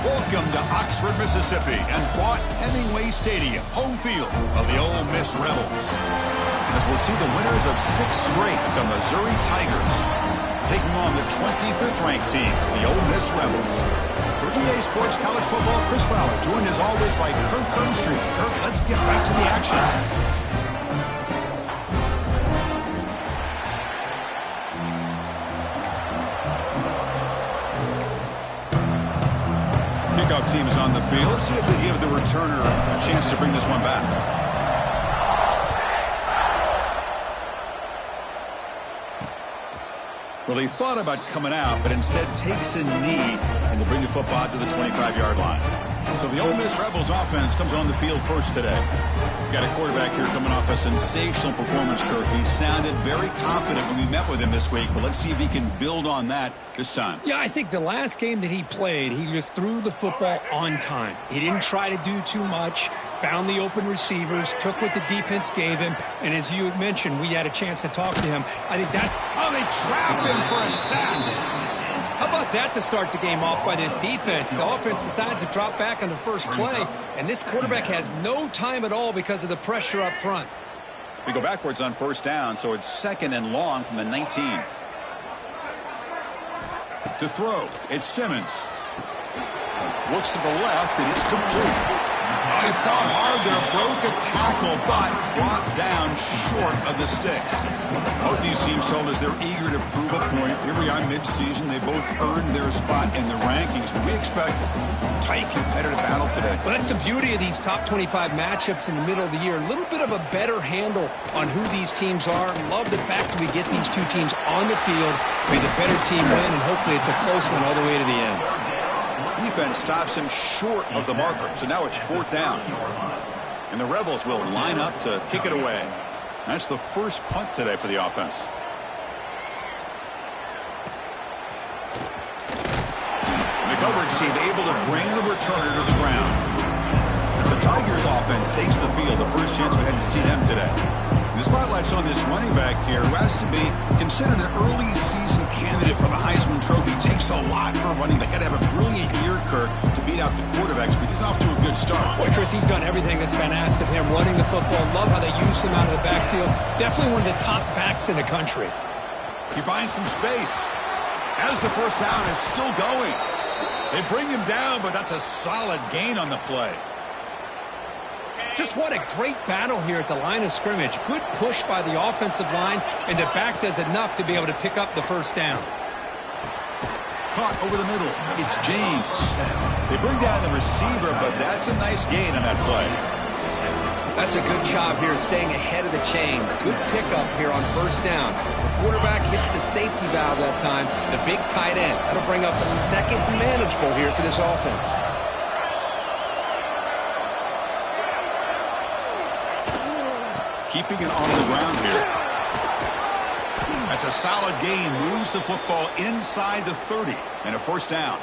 Welcome to Oxford, Mississippi, and Hemingway Stadium, home field of the Ole Miss Rebels. As we'll see the winners of 6 straight, the Missouri Tigers, taking on the 25th ranked team, the Ole Miss Rebels. For EA Sports College Football, Chris Fowler, joined as always by Kirk Hermstreet. Kirk, let's get right to the action. Kickoff team is on the field. Let's see if they give the returner a chance to bring this one back. Well, he thought about coming out, but instead takes a knee and will bring the football to the 25-yard line. So the Ole Miss Rebels offense comes on the field first today. Got a quarterback here coming off a sensational performance, Kirk. He sounded very confident when we met with him this week, but let's see if he can build on that this time. Yeah, I think the last game that he played, he just threw the football on time. He didn't try to do too much, found the open receivers, took what the defense gave him, and as you mentioned, we had a chance to talk to him. I think that... Oh, they trapped him for a sack. How about that to start the game off by this defense? The offense decides to drop back on the first play, and this quarterback has no time at all because of the pressure up front. We go backwards on first down, so it's 2nd and long from the 19. To throw, it's Simmons. Looks to the left, and it's complete. He fought hard there, broke a tackle, but brought down short of the sticks. Both these teams told us they're eager to prove a point. Here we are mid-season. They both earned their spot in the rankings, but we expect tight competitive battle today. Well, that's the beauty of these top 25 matchups in the middle of the year. A little bit of a better handle on who these teams are. Love the fact that we get these two teams on the field, may the better team win, and hopefully it's a close one all the way to the end. Defense stops him short of the marker, so now it's 4th down. And the Rebels will line up to kick it away. That's the first punt today for the offense. The coverage team able to bring the returner to the ground. The Tigers offense takes the field, the first chance we had to see them today. The spotlight's on this running back here, who has to be considered an early season candidate for the Heisman Trophy. Takes a lot for a running back. Got to have a brilliant year, Kirk, to beat out the quarterbacks, but he's off to a good start. Boy, Chris, he's done everything that's been asked of him, running the football. Love how they use him out of the backfield. Definitely one of the top backs in the country. He finds some space. As the first down is still going. They bring him down, but that's a solid gain on the play. Just what a great battle here at the line of scrimmage. Good push by the offensive line, and the back does enough to be able to pick up the first down. Caught over the middle. It's James. They bring down the receiver, but that's a nice gain on that play. That's a good job here staying ahead of the chains. Good pickup here on first down. The quarterback hits the safety valve that time. The big tight end. That'll bring up a second and manageable here for this offense. Keeping it on the ground here. That's a solid gain. Moves the football inside the 30 and a first down.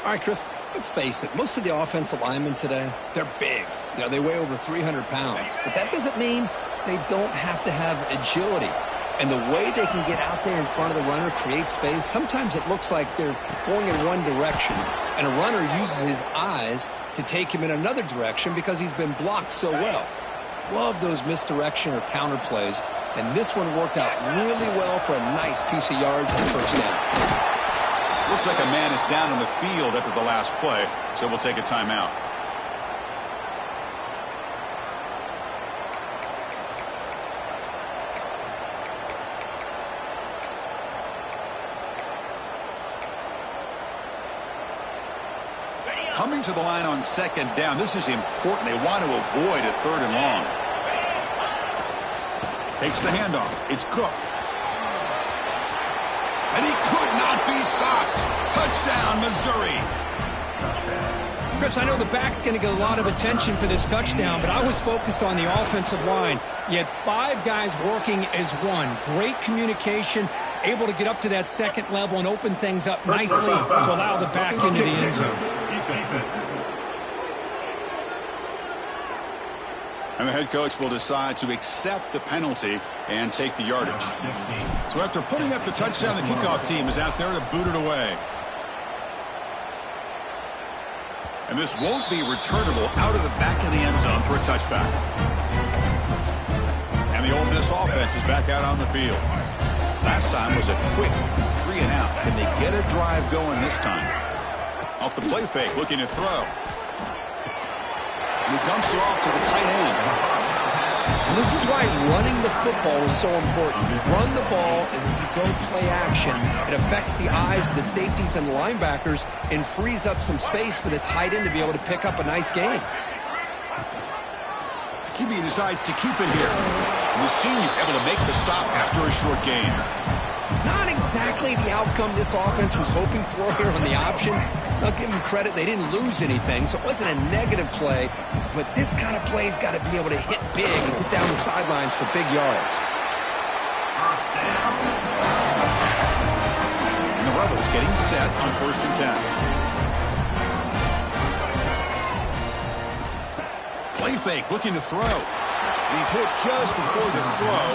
All right, Chris, let's face it. Most of the offensive linemen today, they're big. You know, they weigh over 300 pounds. But that doesn't mean they don't have to have agility. And the way they can get out there in front of the runner, create space, sometimes it looks like they're going in one direction, and a runner uses his eyes to take him in another direction because he's been blocked so well. Love those misdirection or counter plays, and this one worked out really well for a nice piece of yards on first down. Looks like a man is down on the field after the last play, so we'll take a timeout. Coming to the line on 2nd down. This is important. They want to avoid a 3rd and long. Takes the handoff. It's Cook. And he could not be stopped. Touchdown, Missouri. Chris, I know the back's going to get a lot of attention for this touchdown, but I was focused on the offensive line. You had 5 guys working as one. Great communication, able to get up to that second level and open things up nicely to allow the back into the end zone. And the head coach will decide to accept the penalty and take the yardage. So after putting up the touchdown, the kickoff team is out there to boot it away. And this won't be returnable out of the back of the end zone for a touchback. And the Ole Miss offense is back out on the field. Last time was a quick 3 and out. Can they get a drive going this time? Off the play fake, looking to throw. And he dumps it off to the tight end. This is why running the football is so important. You run the ball, and then you go play action. It affects the eyes of the safeties and linebackers and frees up some space for the tight end to be able to pick up a nice gain. QB decides to keep it here. And the senior able to make the stop after a short gain. Not exactly the outcome this offense was hoping for here on the option. I'll give them credit. They didn't lose anything, so it wasn't a negative play. But this kind of play's got to be able to hit big and get down the sidelines for big yards. And the Rebels getting set on 1st and 10. Play fake, looking to throw. He's hit just before the throw.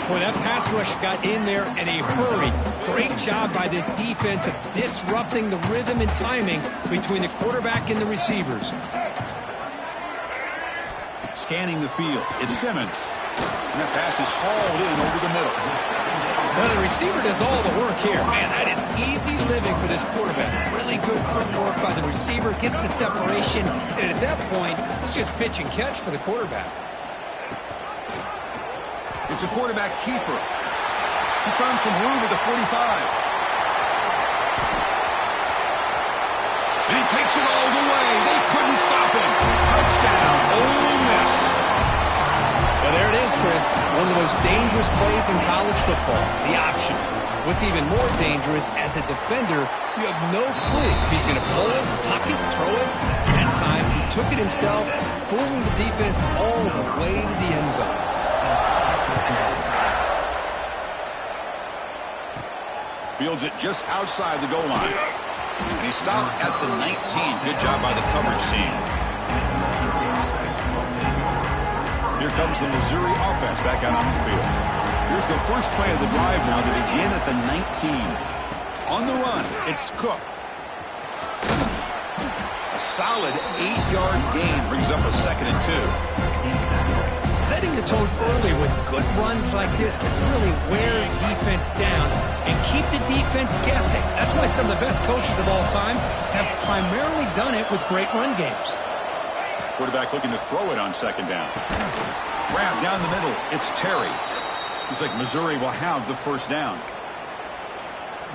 Boy, that pass rush got in there in a hurry. Great job by this defense of disrupting the rhythm and timing between the quarterback and the receivers. Scanning the field, it's Simmons. And that pass is hauled in over the middle. Well, the receiver does all the work here. Man, that is easy living for this quarterback. Really good footwork by the receiver, gets the separation, and at that point, it's just pitch and catch for the quarterback. It's a quarterback keeper. He's found some room at the 45. And he takes it all the way. They couldn't stop him. Touchdown, Ole Miss. Well, there it is, Chris. One of the most dangerous plays in college football, the option. What's even more dangerous, as a defender, you have no clue if he's going to pull it, tuck it, throw it. That time, he took it himself, fooling the defense all the way to the end zone. Fields it just outside the goal line. And he stopped at the 19. Good job by the coverage team. Here comes the Missouri offense back out on the field. Here's the first play of the drive now. They begin at the 19. On the run, it's Cook. A solid 8-yard gain brings up a 2nd and 2. Setting the tone early with good runs like this can really wear defense down and keep the defense guessing. That's why some of the best coaches of all time have primarily done it with great run games. Quarterback looking to throw it on 2nd down. Grab down the middle. It's Terry. Looks like Missouri will have the 1st down.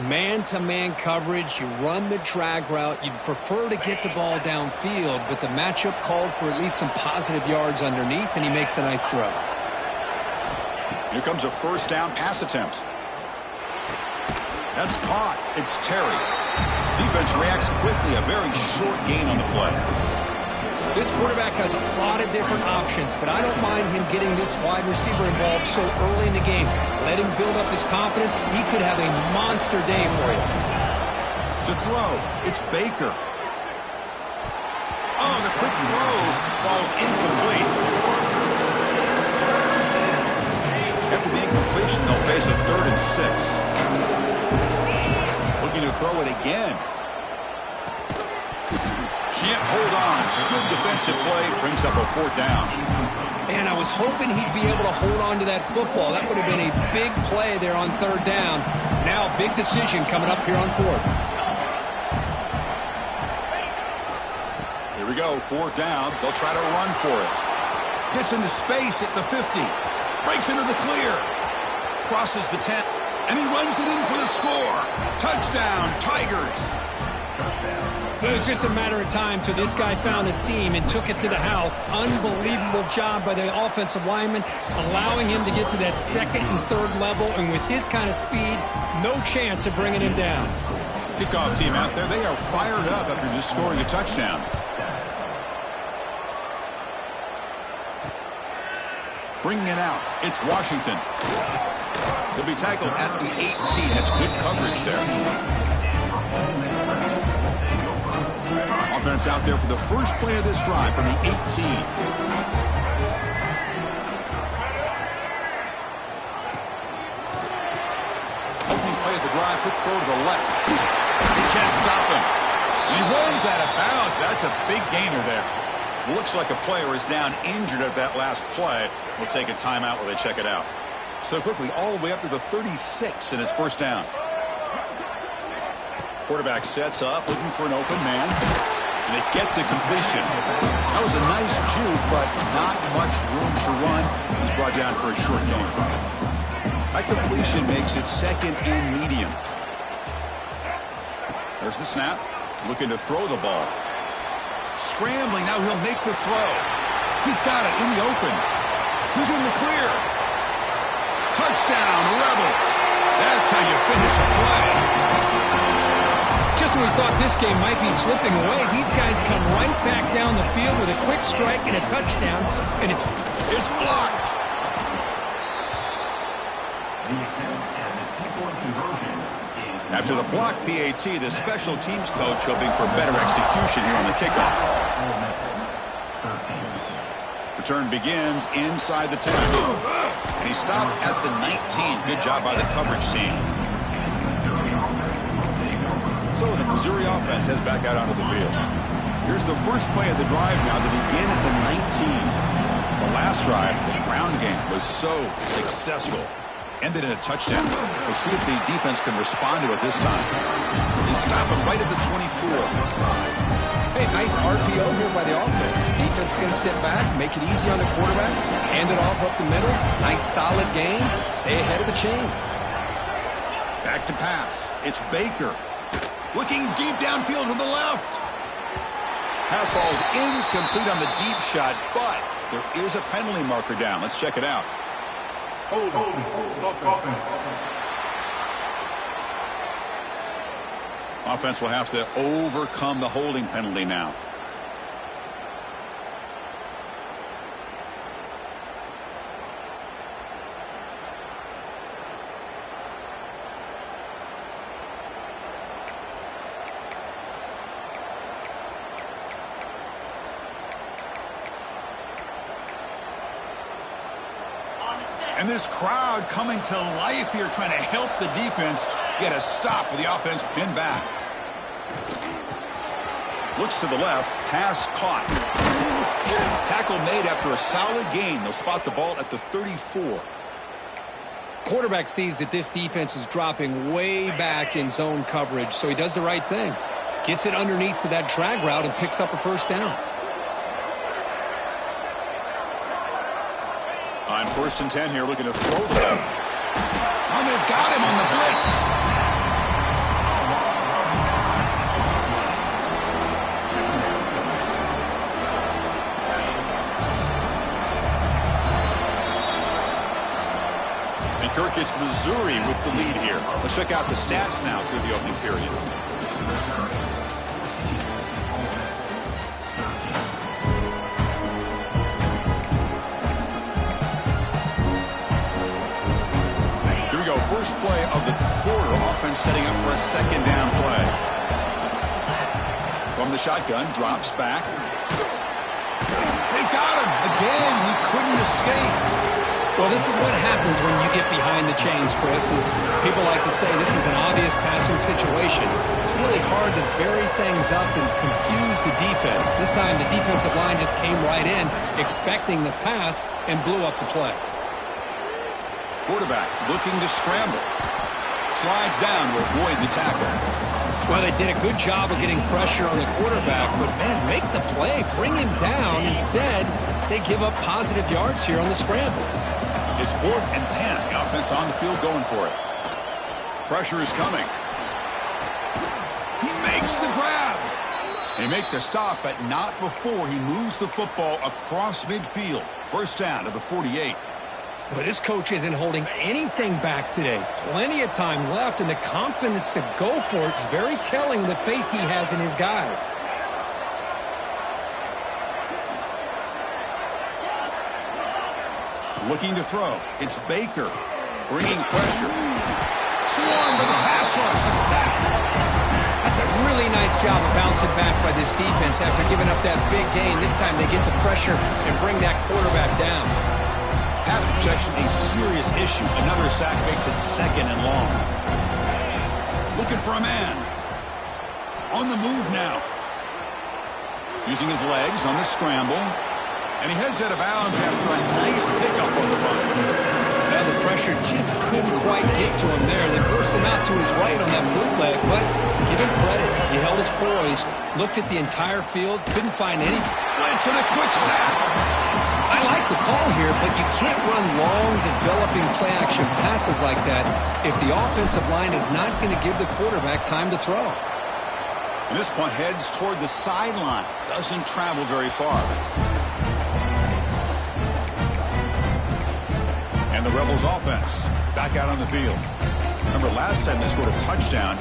Man-to-man coverage, you run the drag route. You'd prefer to get the ball downfield, but the matchup called for at least some positive yards underneath, and he makes a nice throw. Here comes a 1st down pass attempt. That's caught. It's Terry. Defense reacts quickly. A very short gain on the play. This quarterback has a lot of different options, but I don't mind him getting this wide receiver involved so early in the game. Let him build up his confidence. He could have a monster day for you. To throw, it's Baker. Oh, the quick throw falls incomplete. After the incompletion, they'll face a 3rd and 6. Looking to throw it again. Can't hold on. Good defensive play brings up a 4th down. Man, I was hoping he'd be able to hold on to that football. That would have been a big play there on 3rd down. Now, big decision coming up here on 4th. Here we go, 4th down. They'll try to run for it. Gets into space at the 50. Breaks into the clear. Crosses the 10. And he runs it in for the score. Touchdown, Tigers. It was just a matter of time till this guy found a seam and took it to the house. Unbelievable job by the offensive lineman, allowing him to get to that 2nd and 3rd level. And with his kind of speed, no chance of bringing him down. Kickoff team out there, they are fired up after just scoring a touchdown. Bringing it out, it's Washington. He'll be tackled at the 18. That's good coverage there. Offense out there for the first play of this drive from the 18. Opening play of the drive, quick throw to the left. He can't stop him. And he runs out of bounds. That's a big gainer there. Looks like a player is down injured at that last play. We'll take a timeout while they check it out. So quickly, all the way up to the 36 in his first down. Quarterback sets up, looking for an open man. And they get the completion. That was a nice juke, but not much room to run. He's brought down for a short gain. That completion makes it second and medium. There's the snap. Looking to throw the ball. Scrambling, now he'll make the throw. He's got it in the open. Who's in the clear? Touchdown, Rebels. That's how you finish a play. Just when we thought this game might be slipping away, these guys come right back down the field with a quick strike and a touchdown, and it's blocked. After the blocked PAT, the special teams coach hoping for better execution here on the kickoff. Return begins inside the 10. And he stopped at the 19. Good job by the coverage team. So the Missouri offense heads back out onto the field. Here's the first play of the drive now to begin at the 19. The last drive, the ground game, was so successful. Ended in a touchdown. We'll see if the defense can respond to it this time. They stop him right at the 24. Hey, nice RPO here by the offense. Defense is going to sit back, make it easy on the quarterback, hand it off up the middle. Nice solid game. Stay ahead of the chains. Back to pass. It's Baker. Looking deep downfield to the left. Pass falls incomplete on the deep shot, but there is a penalty marker down. Let's check it out. Offense will have to overcome the holding penalty now. And this crowd coming to life here, trying to help the defense get a stop with the offense pinned back. Looks to the left, pass caught. Tackle made after a solid gain. They'll spot the ball at the 34. Quarterback sees that this defense is dropping way back in zone coverage, so he does the right thing. Gets it underneath to that drag route and picks up a first down. On 1st and 10 here, looking to throw the ball. Oh, they've got him on the blitz. And Kirk gets Missouri with the lead here. Let's check out the stats now through the opening period. First play of the quarter, offense setting up for a second down play. From the shotgun, drops back. They've got him again. He couldn't escape. Well, this is what happens when you get behind the chains, Chris. Is people like to say this is an obvious passing situation. It's really hard to vary things up and confuse the defense. This time, the defensive line just came right in, expecting the pass, and blew up the play. Quarterback looking to scramble. Slides down to avoid the tackle. Well, they did a good job of getting pressure on the quarterback, but, man, make the play. Bring him down. Instead, they give up positive yards here on the scramble. It's 4th and 10. The offense on the field going for it. Pressure is coming. He makes the grab. They make the stop, but not before he moves the football across midfield. First down to the 48. Well, this coach isn't holding anything back today. Plenty of time left, and the confidence to go for it is very telling of the faith he has in his guys. Looking to throw. It's Baker. Bringing pressure. Swarmed by the pass rush. A sack. That's a really nice job of bouncing back by this defense after giving up that big gain. This time they get the pressure and bring that quarterback down. Pass protection, a serious issue. Another sack makes it second and long. Looking for a man. On the move now. Using his legs on the scramble. And he heads out of bounds after a nice pickup on the run. Now the pressure just couldn't quite get to him there. They forced him out to his right on that bootleg, but give him credit. He held his poise, looked at the entire field, couldn't find any. Blitz and a quick sack. I like the call here, but you can't run long, developing play-action passes like that if the offensive line is not going to give the quarterback time to throw. And this punt heads toward the sideline. Doesn't travel very far. And the Rebels offense back out on the field. Remember, last time they scored a touchdown.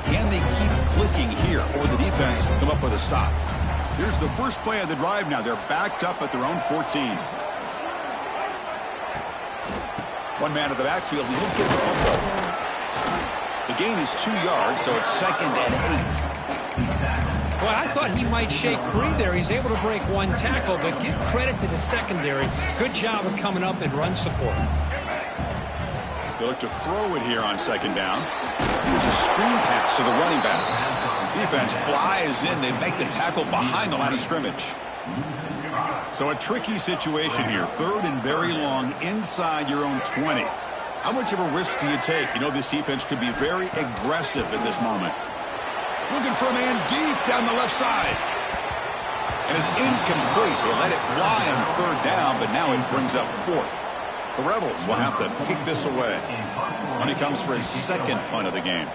Can they keep clicking here, or the defense come up with a stop? Here's the first play of the drive now. They're backed up at their own 14. One man at the backfield, and he'll get the football. The gain is 2 yards, so it's 2nd and 8. Well, I thought he might shake free there. He's able to break one tackle, but give credit to the secondary. Good job of coming up and run support. They look to throw it here on 2nd down. Here's a screen pass to the running back. Defense flies in. They make the tackle behind the line of scrimmage. So a tricky situation here. 3rd and very long inside your own 20. How much of a risk do you take? You know this defense could be very aggressive at this moment. Looking for a man deep down the left side. And it's incomplete. They let it fly on 3rd down, but now it brings up 4th. The Rebels will have to kick this away when he comes for his 2nd punt of the game.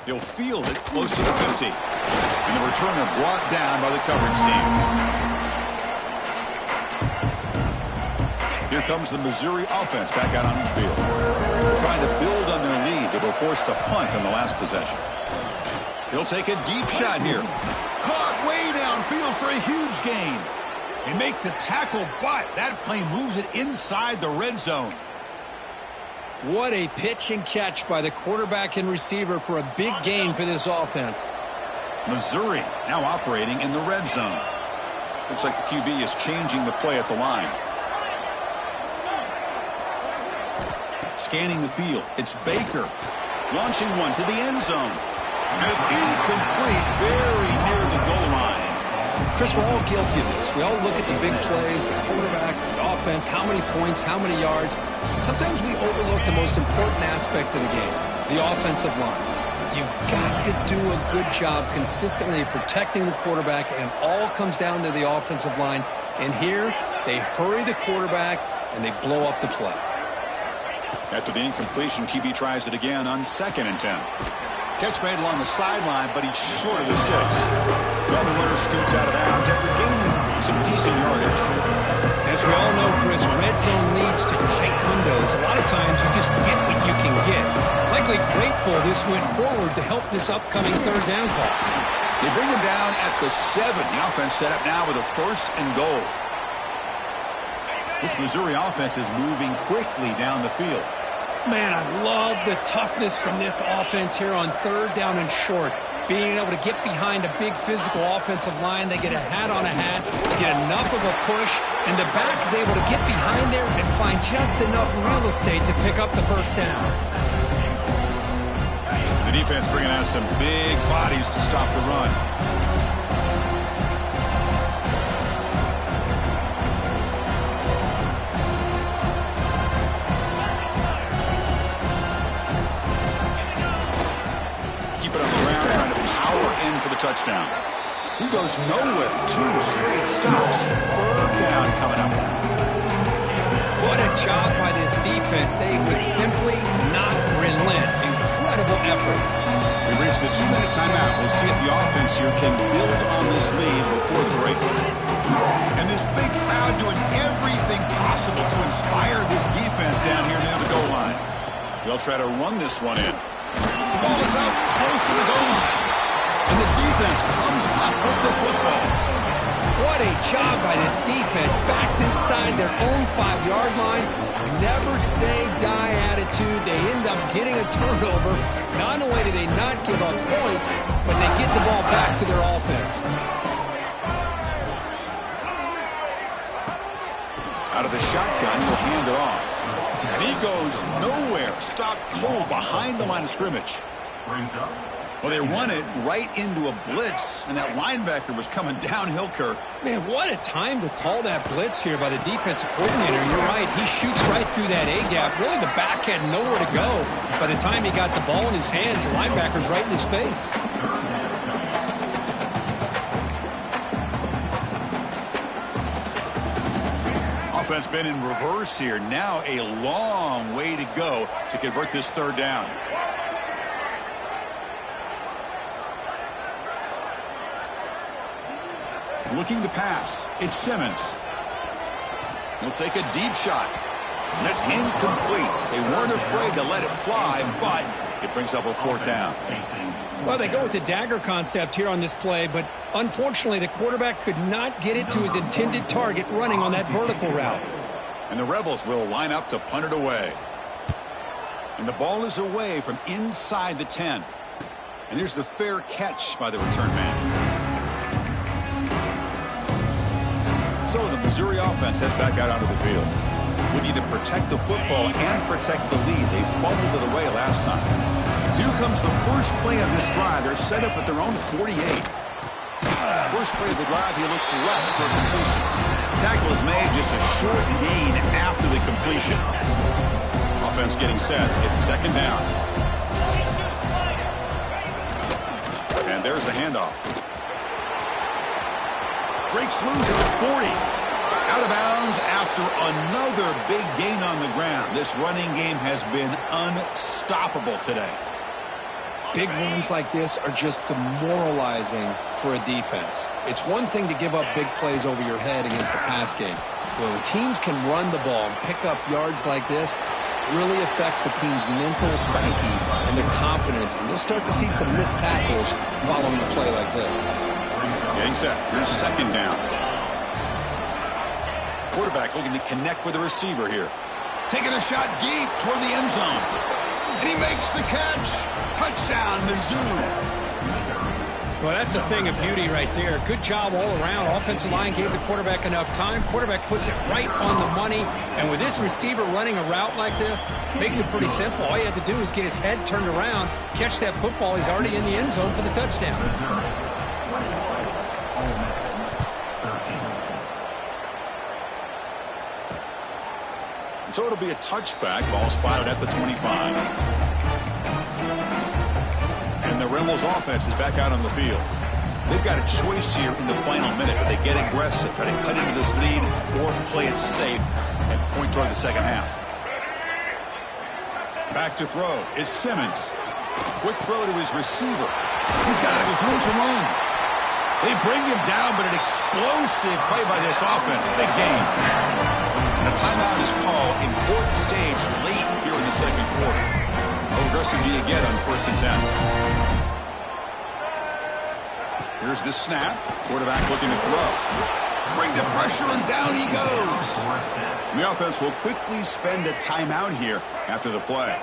He'll field it close to the 50. And the returner brought down by the coverage team. Here comes the Missouri offense back out on the field. Trying to build on their lead. They were forced to punt on the last possession. He'll take a deep shot here. Caught way downfield for a huge gain. They make the tackle, but that play moves it inside the red zone. What a pitch and catch by the quarterback and receiver for a big gain for this offense. Missouri now operating in the red zone. Looks like the QB is changing the play at the line. Scanning the field. It's Baker. Launching one to the end zone. And it's incomplete, very near the goal line. Chris, we're all guilty of this. We all look at the big plays, the quarterbacks, the offense, how many points, how many yards. Sometimes we overlook the most important aspect of the game, the offensive line. You've got to do a good job consistently protecting the quarterback, and it all comes down to the offensive line. And here, they hurry the quarterback, and they blow up the play. After the incompletion, QB tries it again on 2nd and 10. Catch made along the sideline, but he's short of the sticks. Well, the runner scoots out of bounds after gaining some decent yardage. As we all know, Chris, red zone leads to tight windows. A lot of times you just get what you can get. Likely grateful this went forward to help this upcoming 3rd down call. They bring him down at the 7. The offense set up now with a 1st and goal. This Missouri offense is moving quickly down the field. Man, I love the toughness from this offense here on 3rd down and short. Being able to get behind a big physical offensive line. They get a hat on a hat, get enough of a push, and the back is able to get behind there and find just enough real estate to pick up the 1st down. The defense bringing out some big bodies to stop the run. Touchdown. He goes nowhere. 2 straight stops. 3rd down coming up. What a job by this defense. They would simply not relent. Incredible effort. We've reached the 2-minute timeout. We'll see if the offense here can build on this lead before the break. And this big crowd doing everything possible to inspire this defense down here near the goal line. They'll try to run this one in. Ball is out close to the goal line. And the defense comes up with the football. What a job by this defense. Backed inside their own 5-yard line. Never say die attitude. They end up getting a turnover. Not only do they not give up points, but they get the ball back to their offense. Out of the shotgun, he'll hand it off. And he goes nowhere. Stopped cold behind the line of scrimmage. Well, they run it right into a blitz, and that linebacker was coming downhill, Kirk. Man, what a time to call that blitz here by the defensive coordinator. You're right. He shoots right through that A-gap. Really, the back had nowhere to go. By the time he got the ball in his hands, the linebacker's right in his face. Offense been in reverse here. Now a long way to go to convert this third down. Looking to pass. It's Simmons. He'll take a deep shot. And it's incomplete. They weren't afraid to let it fly, but it brings up a fourth down. Well, they go with the dagger concept here on this play, but unfortunately the quarterback could not get it to his intended target running on that vertical route. And the Rebels will line up to punt it away. And the ball is away from inside the 10. And here's the fair catch by the return man. So the Missouri offense heads back out onto the field. Looking to protect the football and protect the lead. They fumbled it away last time. So here comes the first play of this drive. They're set up at their own 48. First play of the drive, he looks left for a completion. Tackle is made, just a short gain after the completion. Offense getting set. It's second down. And there's the handoff. Breaks loose at the 40. Out of bounds after another big gain on the ground. This running game has been unstoppable today. Big runs like this are just demoralizing for a defense. It's one thing to give up big plays over your head against the pass game. When teams can run the ball and pick up yards like this, it really affects the team's mental psyche and their confidence. And you'll start to see some missed tackles following a play like this. Getting set. Here's second down. Quarterback looking to connect with the receiver here. Taking a shot deep toward the end zone. And he makes the catch. Touchdown, Mizzou. Well, that's a thing of beauty right there. Good job all around. Offensive line gave the quarterback enough time. Quarterback puts it right on the money. And with this receiver running a route like this, makes it pretty simple. All you have to do is get his head turned around, catch that football. He's already in the end zone for the touchdown. So it'll be a touchback. Ball spotted at the 25. And the Rebels offense is back out on the field. They've got a choice here in the final minute. Do they get aggressive, try to cut into this lead, or play it safe and point toward the second half? Back to throw. It's Simmons. Quick throw to his receiver. He's got it with room to run. They bring him down, but an explosive play by this offense. Big game. A timeout is called. Important stage late here in the second quarter. How aggressive do you get on 1st and 10? Here's the snap. Quarterback looking to throw. Bring the pressure, and down he goes. And the offense will quickly spend a timeout here after the play.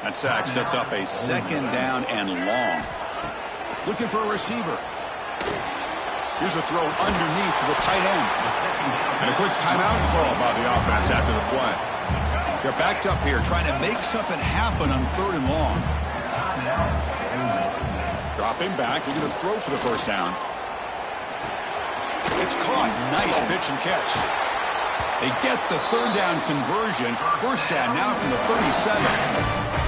That sack sets up a second down and long. Looking for a receiver. Here's a throw underneath to the tight end. And a quick timeout call by the offense after the play. They're backed up here trying to make something happen on 3rd and long. Dropping back, looking to throw for the first down. It's caught. Nice pitch and catch. They get the 3rd down conversion. First down now from the 37.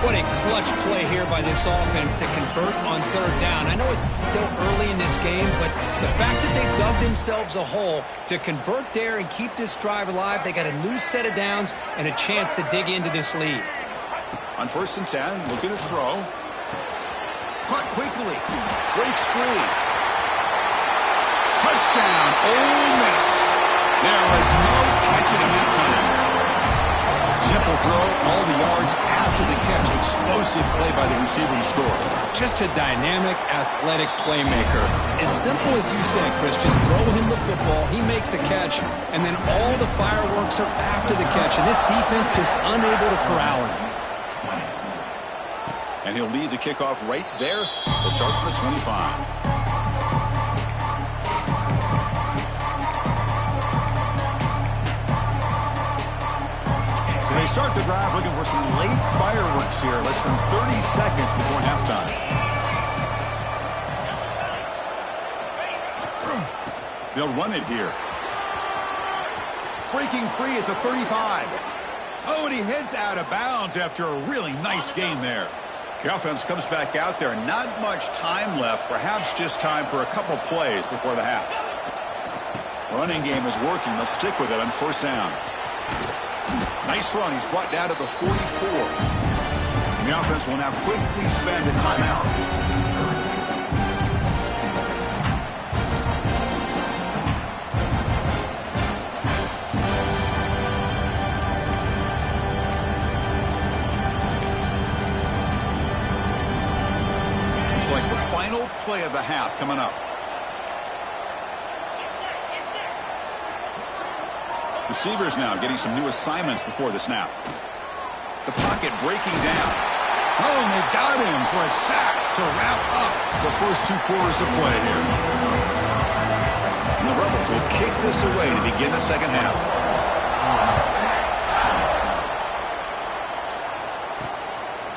What a clutch play here by this offense to convert on 3rd down. I know it's still early in this game, but the fact that they dug themselves a hole to convert there and keep this drive alive, they got a new set of downs and a chance to dig into this lead. On 1st and 10, looking to throw. Caught quickly. Breaks free. Touchdown, Ole Miss. There was no catching him that time. Simple throw, all the yards after the catch. Explosive play by the receiver to score. Just a dynamic, athletic playmaker. As simple as you said, Chris, just throw him the football, he makes a catch, and then all the fireworks are after the catch. And this defense just unable to corral him. And he'll lead the kickoff right there. They'll start from the 25. They start the drive looking for some late fireworks here, less than 30 seconds before halftime. They'll run it here. Breaking free at the 35. Oh, and he heads out of bounds after a really nice game there. The offense comes back out there. Not much time left. Perhaps just time for a couple plays before the half. Running game is working. Let's stick with it on first down. Nice run. He's brought down to the 44. And the offense will now quickly spend a timeout. Like the final play of the half coming up. Receivers now getting some new assignments before the snap. The pocket breaking down. Oh, and they've got him for a sack to wrap up the first 2 quarters of play here. And the Rebels will kick this away to begin the second half.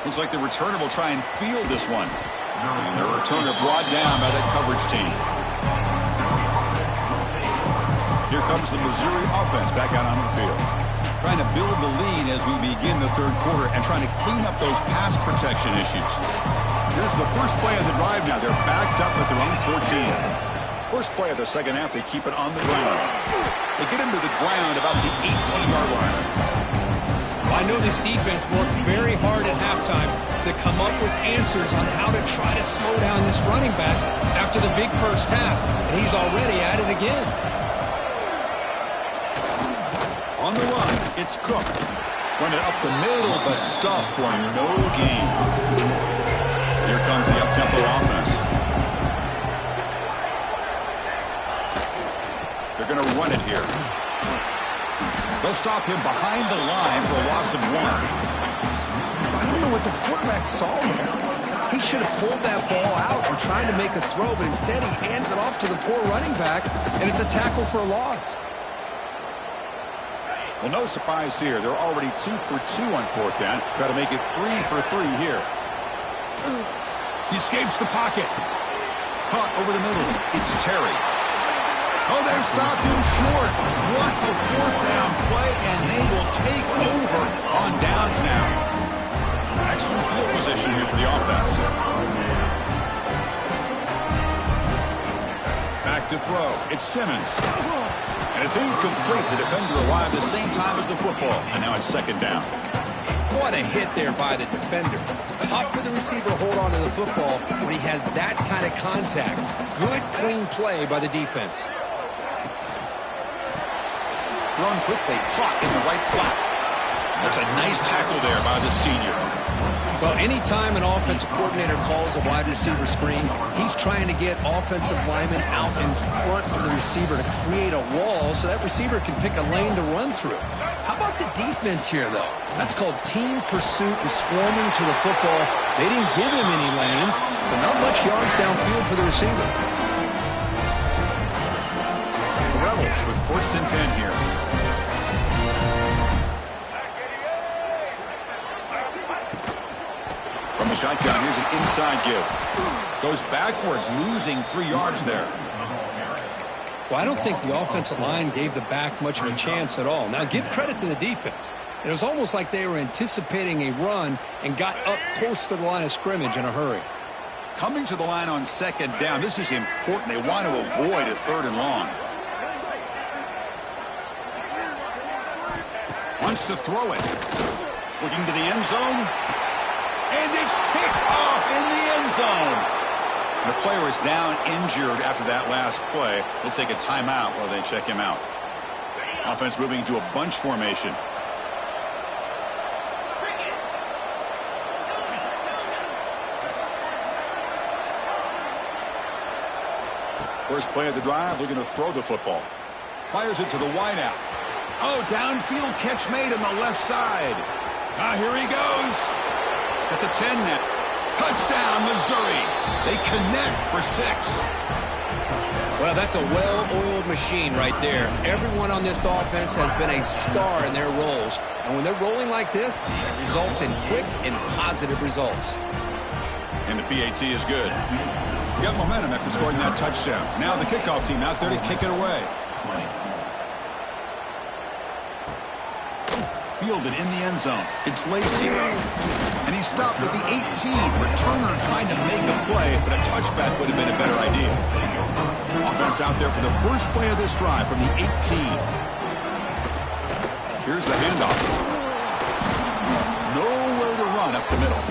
Looks like the returner will try and field this one. And the returner brought down by that coverage team. Here comes the Missouri offense back out onto the field. Trying to build the lead as we begin the third quarter and trying to clean up those pass protection issues. Here's the first play of the drive now. They're backed up at their own 14. First play of the second half, they keep it on the ground. They get him to the ground about the 18-yard line. I know this defense worked very hard at halftime to come up with answers on how to try to slow down this running back after the big first half, and he's already at it again. On the run, it's Cook. Run it up the middle, but stuffed for no gain. Here comes the up-tempo offense. They're going to run it here. They'll stop him behind the line for a loss of 1. I don't know what the quarterback saw there. He should have pulled that ball out and tried to make a throw, but instead he hands it off to the poor running back, and it's a tackle for a loss. Well, no surprise here. They're already 2 for 2 on fourth down. Got to make it 3 for 3 here. He escapes the pocket. Caught over the middle. It's Terry. Oh, they've stopped him short. What a fourth down play, and they will take over on downs now. Excellent field position here for the offense. Back to throw. It's Simmons. And it's incomplete. The defender arrived the same time as the football, and now it's second down. What a hit there by the defender. Tough for the receiver to hold on to the football when he has that kind of contact. Good, clean play by the defense. Thrown quickly, caught in the right flat. That's a nice tackle there by the senior. Well, anytime an offensive coordinator calls a wide receiver screen, he's trying to get offensive linemen out in front of the receiver to create a wall so that receiver can pick a lane to run through. How about the defense here, though? That's called team pursuit and swarming to the football. They didn't give him any lanes, so not much yards downfield for the receiver. The Rebels with first and 10 here. From the shotgun, here's an inside give. Goes backwards, losing 3 yards there. Well, I don't think the offensive line gave the back much of a chance at all. Now, give credit to the defense. It was almost like they were anticipating a run and got up close to the line of scrimmage in a hurry. Coming to the line on second down, this is important. They want to avoid a third and long. Wants to throw it. Looking to the end zone. And it's picked off in the end zone. The player is down injured after that last play. We'll take a timeout while they check him out. Offense moving into a bunch formation. First play of the drive, looking to throw the football. Fires it to the wideout. Oh, downfield catch made on the left side. Here he goes. At the 10 now. Touchdown, Missouri. They connect for 6. Well, that's a well-oiled machine right there. Everyone on this offense has been a star in their roles. And when they're rolling like this, it results in quick and positive results. And the PAT is good. You got momentum after scoring that touchdown. Now the kickoff team out there to kick it away. Fielded in the end zone. It's Lacey. And he stopped with the 18. Returner trying to make a play, but a touchback would have been a better idea. Offense out there for the first play of this drive from the 18. Here's the handoff. Nowhere to run up the middle.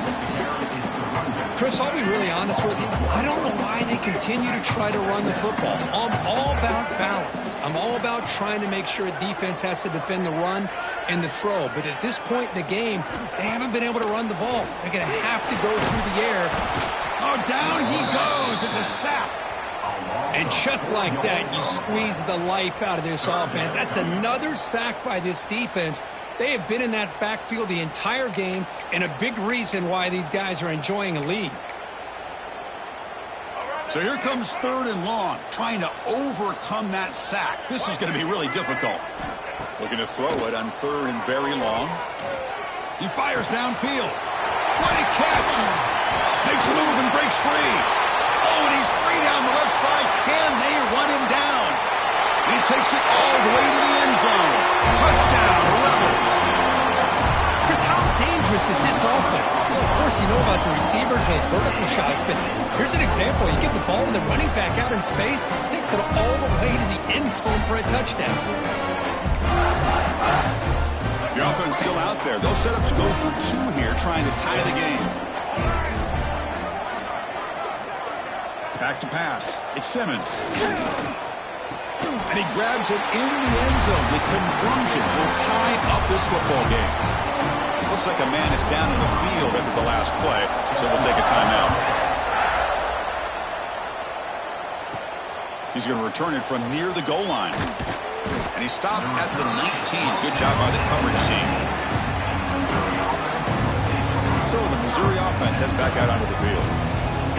Chris, I'll be really honest with you. I don't know why they continue to try to run the football. I'm all about balance. I'm all about trying to make sure a defense has to defend the run and the throw. But at this point in the game, they haven't been able to run the ball. They're going to have to go through the air. Oh, down he goes. It's a sack. And just like that, you squeeze the life out of this offense. That's another sack by this defense. They have been in that backfield the entire game, and a big reason why these guys are enjoying a lead. So here comes 3rd and long, trying to overcome that sack. This is going to be really difficult. Looking to throw it on 3rd and very long. He fires downfield. What a catch! Makes a move and breaks free. Oh, and he's free down the left side. Can they run him down? He takes it all the way to the end zone. Touchdown, Rebels. Chris, how dangerous is this offense? Well, of course, you know about the receivers, those vertical shots, but here's an example. You give the ball to the running back out in space, takes it all the way to the end zone for a touchdown. The offense still out there. They'll set up to go for 2 here, trying to tie the game. Back to pass. It's Simmons. And he grabs it in the end zone. The conversion will tie up this football game. Looks like a man is down in the field after the last play, so we'll take a timeout. He's going to return it from near the goal line. And he stopped at the 19. Good job by the coverage team. So the Missouri offense heads back out onto the field.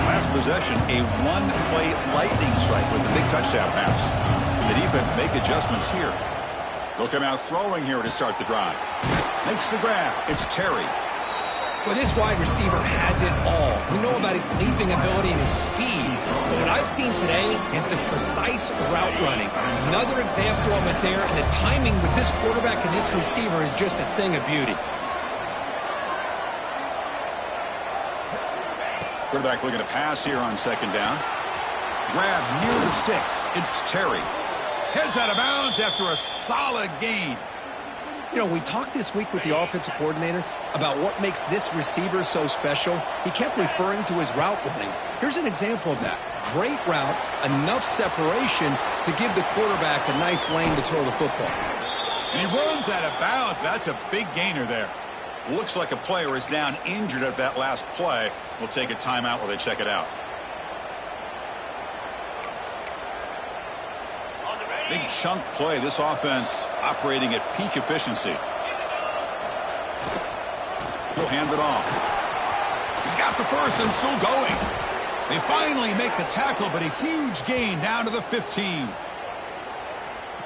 Last possession, a one-play lightning strike with the big touchdown pass. Can the defense make adjustments here? They'll come out throwing here to start the drive. Makes the grab. It's Terry. Well, this wide receiver has it all. We know about his leaping ability and his speed. But what I've seen today is the precise route running. Another example of it there, and the timing with this quarterback and this receiver is just a thing of beauty. Quarterback looking to pass here on 2nd down. Grab near the sticks. It's Terry. Heads out of bounds after a solid gain. You know, we talked this week with the offensive coordinator about what makes this receiver so special. He kept referring to his route running. Here's an example of that. Great route, enough separation to give the quarterback a nice lane to throw the football. And he runs out of bounds. That's a big gainer there. Looks like a player is down injured at that last play. We'll take a timeout while they check it out. Big chunk play. This offense operating at peak efficiency. He'll hand it off. He's got the first and still going. They finally make the tackle, but a huge gain down to the 15.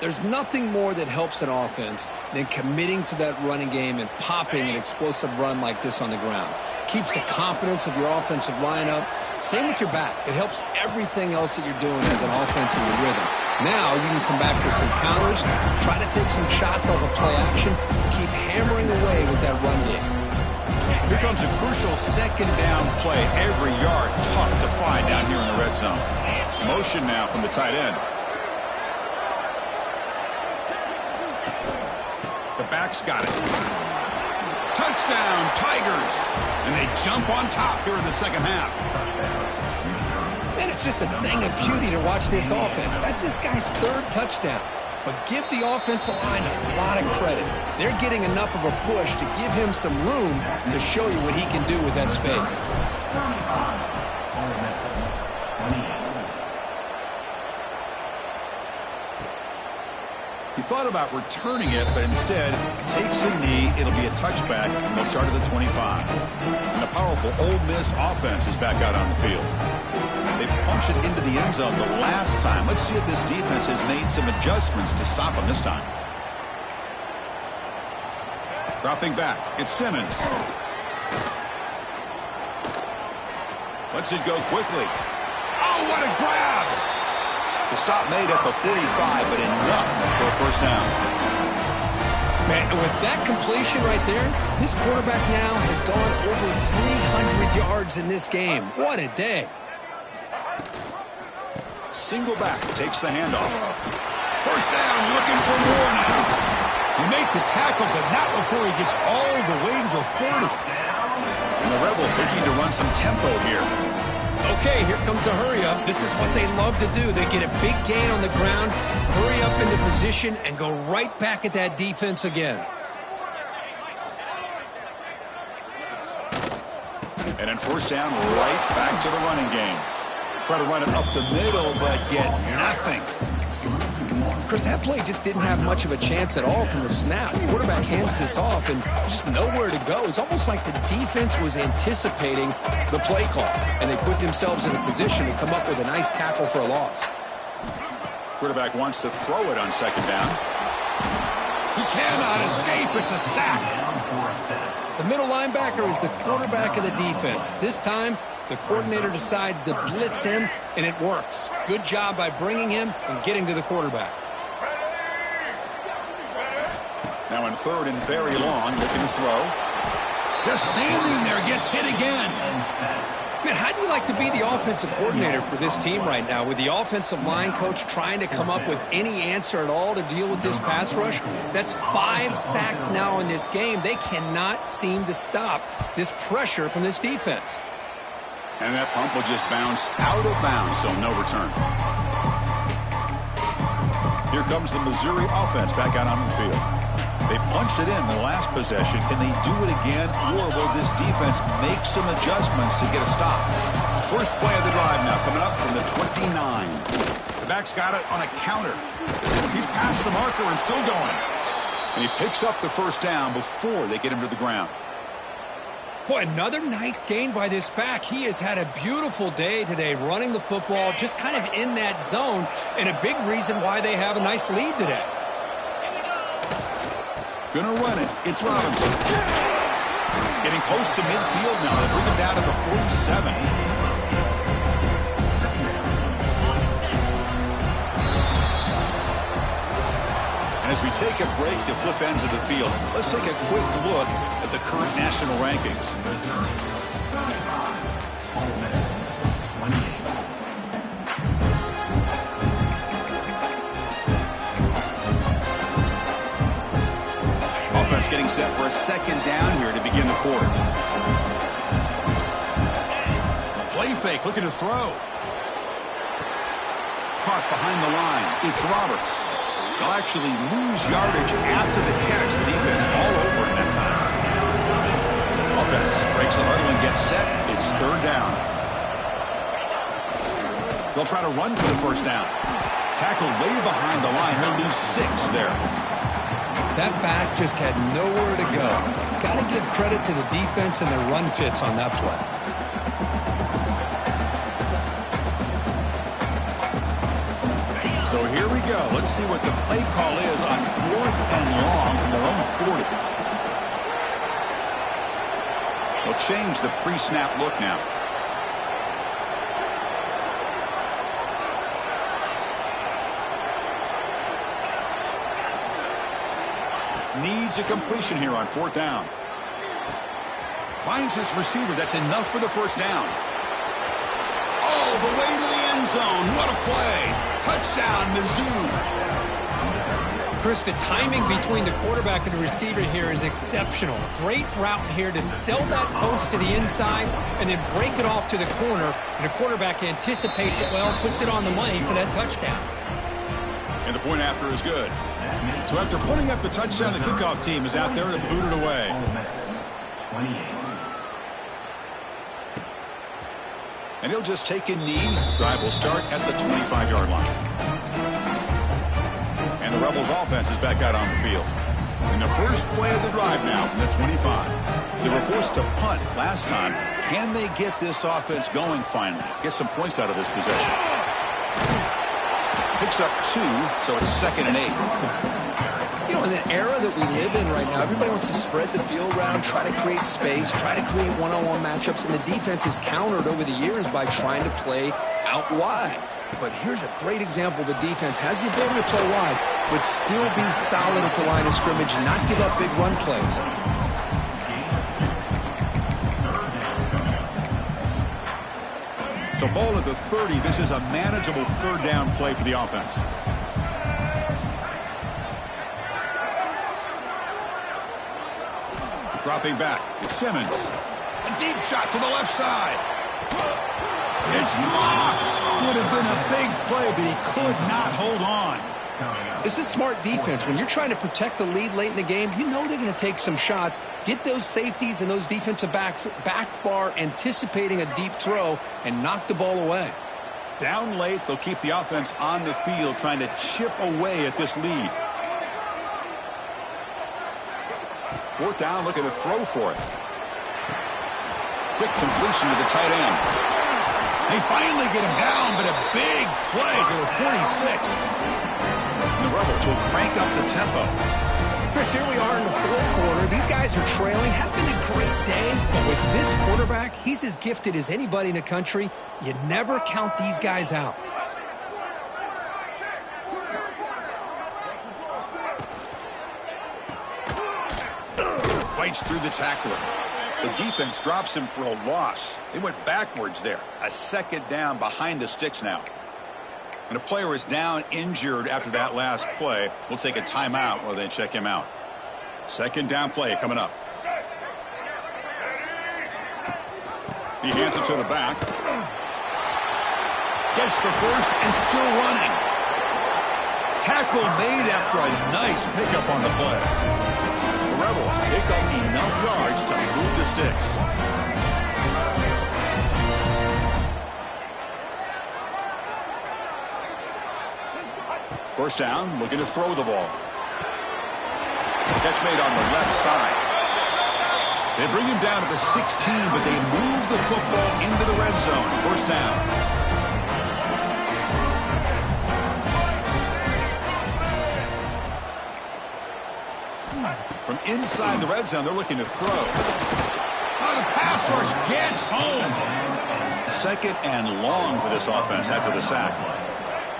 There's nothing more that helps an offense than committing to that running game and popping an explosive run like this on the ground. Keeps the confidence of your offensive lineup. Same with your back. It helps everything else that you're doing as an offense in your rhythm. Now you can come back with some counters, try to take some shots off of play action, keep hammering away with that run game. Here comes a crucial 2nd down play. Every yard tough to find down here in the red zone. Motion now from the tight end. The back's got it. Touchdown, Tigers. And they jump on top here in the 2nd half. And it's just a thing of beauty to watch this offense. That's this guy's 3rd touchdown. But give the offensive line a lot of credit. They're getting enough of a push to give him some room to show you what he can do with that space. He thought about returning it, but instead takes a knee. It'll be a touchback, and they'll start at the 25. And the powerful Ole Miss offense is back out on the field. They punched it into the end zone the last time. Let's see if this defense has made some adjustments to stop them this time. Dropping back, it's Simmons. Lets it go quickly. Oh, what a grab! The stop made at the 45, but enough for a first down. Man, with that completion right there, this quarterback now has gone over 300 yards in this game. What a day. Single back, takes the handoff. First down, looking for more now. He made the tackle, but not before he gets all the way to the 40. And the Rebels looking to run some tempo here. Okay, here comes the hurry up. This is what they love to do. They get a big gain on the ground, hurry up into position, and go right back at that defense again. And then first down, right back to the running game. Try to run it up the middle, but get nothing. Chris, that play just didn't have much of a chance at all from the snap. The quarterback hands this off and just nowhere to go. It's almost like the defense was anticipating the play call, and they put themselves in a position to come up with a nice tackle for a loss. Quarterback wants to throw it on second down. He cannot escape. It's a sack. The middle linebacker is the quarterback of the defense. This time, the coordinator decides to blitz him, and it works. Good job by bringing him and getting to the quarterback. Now in third and very long, looking to throw. Just standing there, gets hit again. Man, how do you like to be the offensive coordinator for this team right now, with the offensive line coach trying to come up with any answer at all to deal with this pass rush? That's 5 sacks now in this game. They cannot seem to stop this pressure from this defense. And that pump will just bounce out of bounds, so no return. Here comes the Missouri offense back out on the field. They punched it in the last possession. Can they do it again, or will this defense make some adjustments to get a stop? First play of the drive now coming up from the 29. The back's got it on a counter. He's past the marker and still going. And he picks up the first down before they get him to the ground. Boy, another nice gain by this back. He has had a beautiful day today running the football, just kind of in that zone, and a big reason why they have a nice lead today. Gonna run it. It's Robinson. Getting close to midfield now. They bring him down to the 47. And as we take a break to flip ends of the field, let's take a quick look at the current national rankings. Offense getting set for a second down here to begin the quarter. Play fake, looking to throw. Caught behind the line. It's Roberts. They'll actually lose yardage after the catch. The defense all over in that time. Offense breaks the huddle and gets set. It's third down. They'll try to run for the first down. Tackled way behind the line. He'll lose 6 there. That back just had nowhere to go. Got to give credit to the defense and their run fits on that play. So here we go. Let's see what the play call is on 4th and long from their own 40. They'll change the pre-snap look now. Needs a completion here on 4th down. Finds his receiver. That's enough for the first down. All the way to the end zone. What a play. Touchdown, Mizzou. Chris, the timing between the quarterback and the receiver here is exceptional. Great route here to sell that post to the inside and then break it off to the corner. And the quarterback anticipates it well, puts it on the money for that touchdown. And the point after is good. So after putting up the touchdown, the kickoff team is out there to boot it away. And he'll just take a knee. Drive will start at the 25-yard line. And And the Rebels offense is back out on the field. In the first play of the drive now from the 25. They were forced to punt last time. Can they get this offense going finally? Get some points out of this possession. Picks up 2, so it's 2nd and 8. You know, in the era that we live in right now, everybody wants to spread the field around, try to create space, try to create one-on-one matchups, and the defense is countered over the years by trying to play out wide. But here's a great example. The defense has the ability to play wide, but still be solid at the line of scrimmage and not give up big run plays. So ball at the 30. This is a manageable 3rd down play for the offense. Dropping back. It's Simmons. A deep shot to the left side. It's dropped. Would have been a big play, but he could not hold on. This is smart defense. When you're trying to protect the lead late in the game, you know they're going to take some shots, get those safeties and those defensive backs back far, anticipating a deep throw, and knock the ball away. Down late, they'll keep the offense on the field trying to chip away at this lead. 4th down, looking to throw for it. Quick completion to the tight end. They finally get him down, but a big play to the 46. The Rebels will crank up the tempo. Chris, here we are in the 4th quarter. These guys are trailing. Had been a great day, but with this quarterback, he's as gifted as anybody in the country. You never count these guys out. Fights through the tackler. The defense drops him for a loss. They went backwards there. A 2nd down behind the sticks now. And a player is down injured after that last play. We'll take a timeout while they check him out. 2nd down play coming up. He hands it to the back. Gets the first and still running. Tackle made after a nice pickup on the play. The Rebels pick up enough yards to move the sticks. First down, looking to throw the ball. Catch made on the left side. They bring him down to the 16, but they move the football into the red zone. First down. From inside the red zone, they're looking to throw. Oh, the pass rush gets home. 2nd and long for this offense after the sack.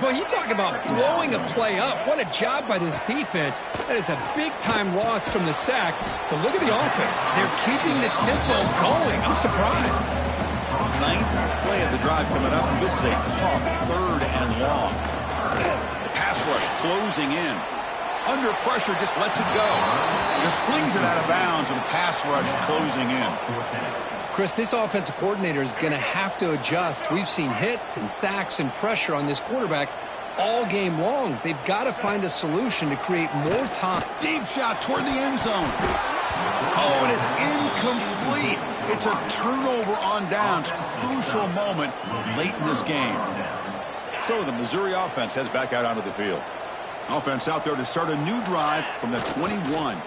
Well, you talk about blowing a play up. What a job by this defense. That is a big-time loss from the sack. But look at the offense. They're keeping the tempo going. I'm surprised. 9th play of the drive coming up. This is a tough 3rd and long. The pass rush closing in. Under pressure, just lets it go. Just flings it out of bounds with the pass rush closing in. Chris, this offensive coordinator is going to have to adjust. We've seen hits and sacks and pressure on this quarterback all game long. They've got to find a solution to create more time. Deep shot toward the end zone. Oh, and it's incomplete. It's a turnover on downs. Crucial moment late in this game. So the Missouri offense heads back out onto the field. Offense out there to start a new drive from the 21.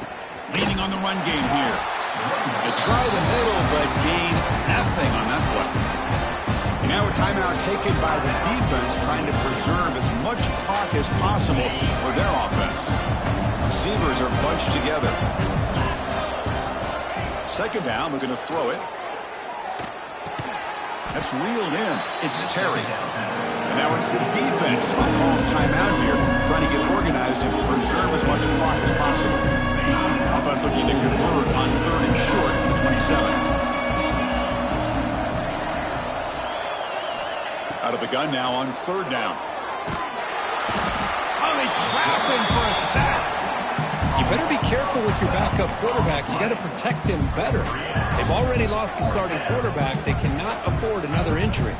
Leaning on the run game here. They try the middle, but gain nothing on that play. And now a timeout taken by the defense, trying to preserve as much clock as possible for their offense. Receivers are bunched together. 2nd down, we're going to throw it. That's reeled in. It's Terry. And now it's the defense that calls timeout here, trying to get organized and preserve as much clock as possible. Offense looking to convert on 3rd and short at the 27. Out of the gun now on 3rd down. Oh, they trap him for a sack. You better be careful with your backup quarterback. You got to protect him better. They've already lost the starting quarterback. They cannot afford another injury.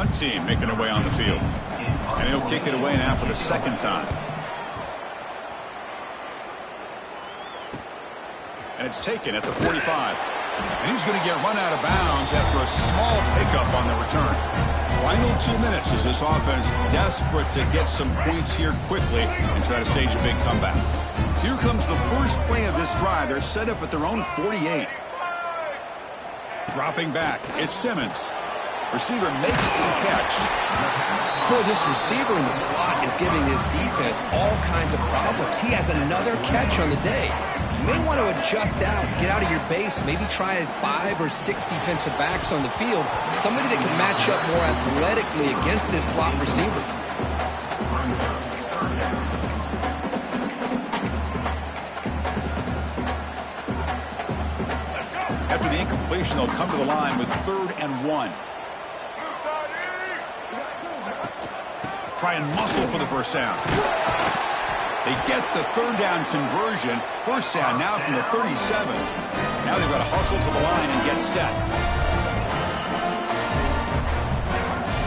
punt team making their way on the field. And he'll kick it away now for the second time. And it's taken at the 45. And he's going to get run out of bounds after a small pickup on the return. Final 2 minutes as this offense desperate to get some points here quickly and try to stage a big comeback. So here comes the first play of this drive. They're set up at their own 48. Dropping back, it's Simmons. Receiver makes the catch. Boy, this receiver in the slot is giving his defense all kinds of problems. He has another catch on the day. You may want to adjust out, get out of your base, maybe try 5 or 6 defensive backs on the field, somebody that can match up more athletically against this slot receiver. After the incompletion, they'll come to the line with 3rd and 1. Try and muscle for the first down. They get the 3rd down conversion. First down now from the 37. Now they've got to hustle to the line and get set.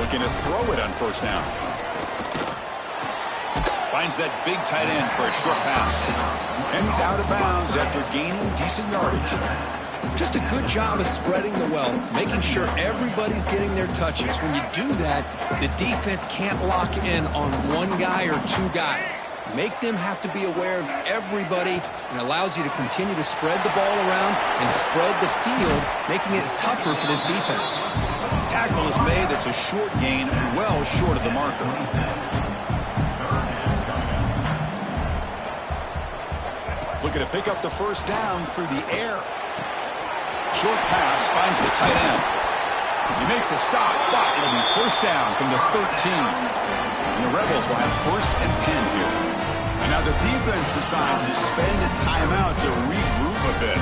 Looking to throw it on first down. Finds that big tight end for a short pass. And he's out of bounds after gaining decent yardage. Just a good job of spreading the wealth, making sure everybody's getting their touches. When you do that, the defense can't lock in on one guy or 2 guys. Make them have to be aware of everybody, and allows you to continue to spread the ball around and spread the field, making it tougher for this defense. Tackle is made. That's a short gain, well short of the marker. Looking to pick up the first down through the air. Short pass finds the tight end. You make the stop, but it'll be first down from the 13. And the Rebels will have 1st and 10 here. And now the defense decides to spend a timeout to regroup a bit.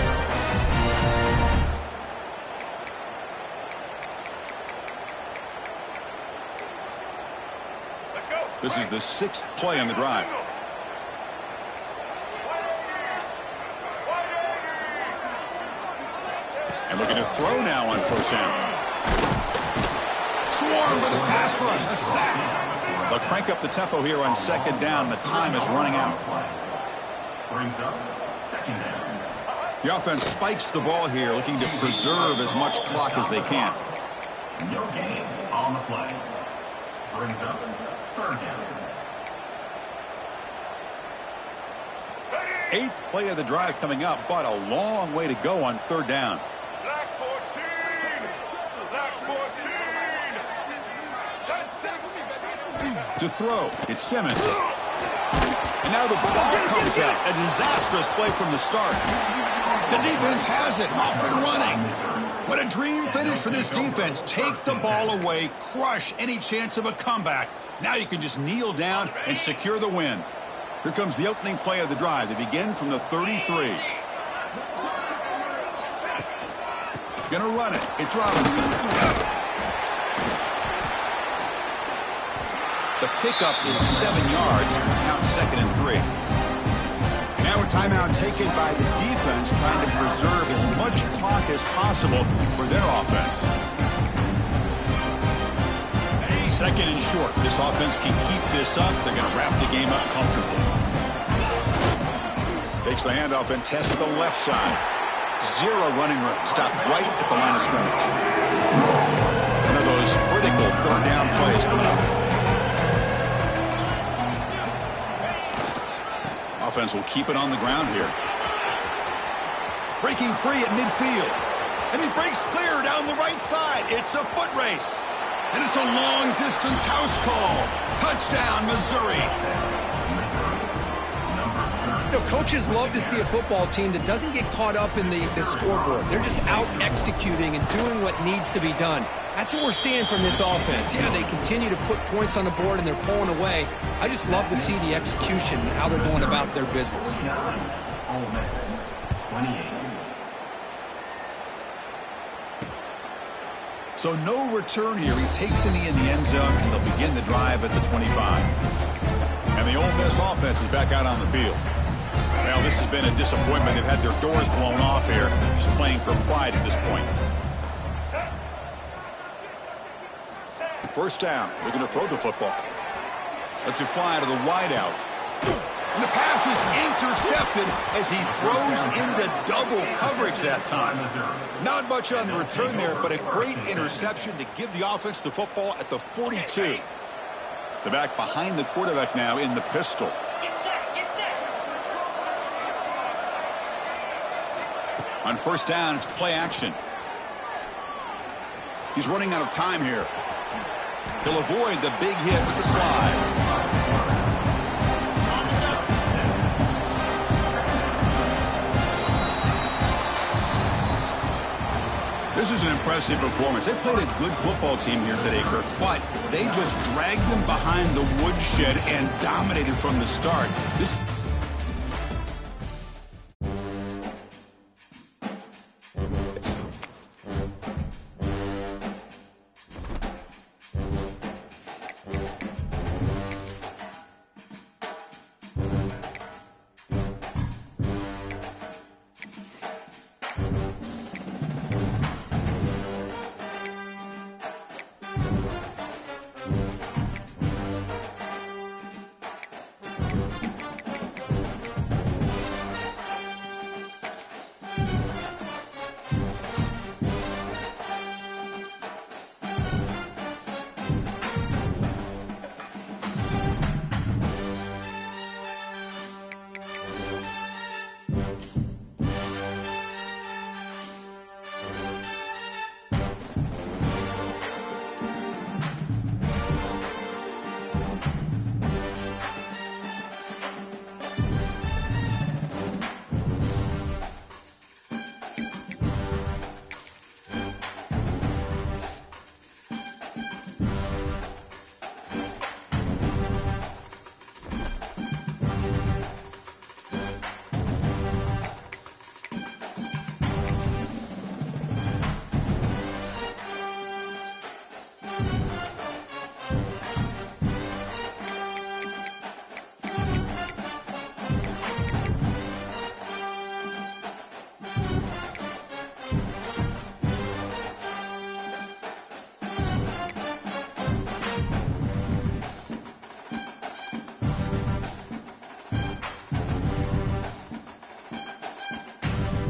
This is the 6th play on the drive. And looking to throw now on first down. Swarmed with a pass rush, a sack. They'll crank up the tempo here on 2nd down. The time is running out. Brings up 2nd down. The offense spikes the ball here, looking to preserve as much clock as they can. No gain on the play. Brings up 3rd down. 8th play of the drive coming up, but a long way to go on 3rd down. Black 14. Black 14. To throw, it's Simmons. And now the ball comes out. A disastrous play from the start. The defense has it, off and running. What a dream finish for this defense. Take the ball away, crush any chance of a comeback. Now you can just kneel down and secure the win. Here comes the opening play of the drive. They begin from the 33. Gonna run it. It's Robinson. The pickup is 7 yards. Now 2nd and 3. Now a timeout taken by the defense, trying to preserve as much clock as possible for their offense. 2nd and short. This offense can keep this up. They're going to wrap the game up comfortably. Takes the handoff and tests the left side. 0 running room. Stop right at the line of scrimmage. One of those critical 3rd down plays coming up. Offense will keep it on the ground here. Breaking free at midfield. And he breaks clear down the right side. It's a foot race. And it's a long-distance house call. Touchdown, Missouri. You know, coaches love to see a football team that doesn't get caught up in the scoreboard. They're just out executing and doing what needs to be done. That's what we're seeing from this offense. Yeah, they continue to put points on the board and they're pulling away. I just love to see the execution and how they're going about their business. Ole Miss 28. So no return here. He takes a knee in the end zone, and they'll begin the drive at the 25. And the Ole Miss offense is back out on the field. Well, this has been a disappointment. They've had their doors blown off here, just playing for pride at this point. First down. Looking to throw the football. Lets it fly to the wideout. And the pass is intercepted as he throws into double coverage that time. Not much on the return there, but a great interception to give the offense the football at the 42. The back behind the quarterback now in the pistol. On first down, it's play action. He's running out of time here. He'll avoid the big hit with the slide. This is an impressive performance. They played a good football team here today, Kirk, but they just dragged them behind the woodshed and dominated from the start. This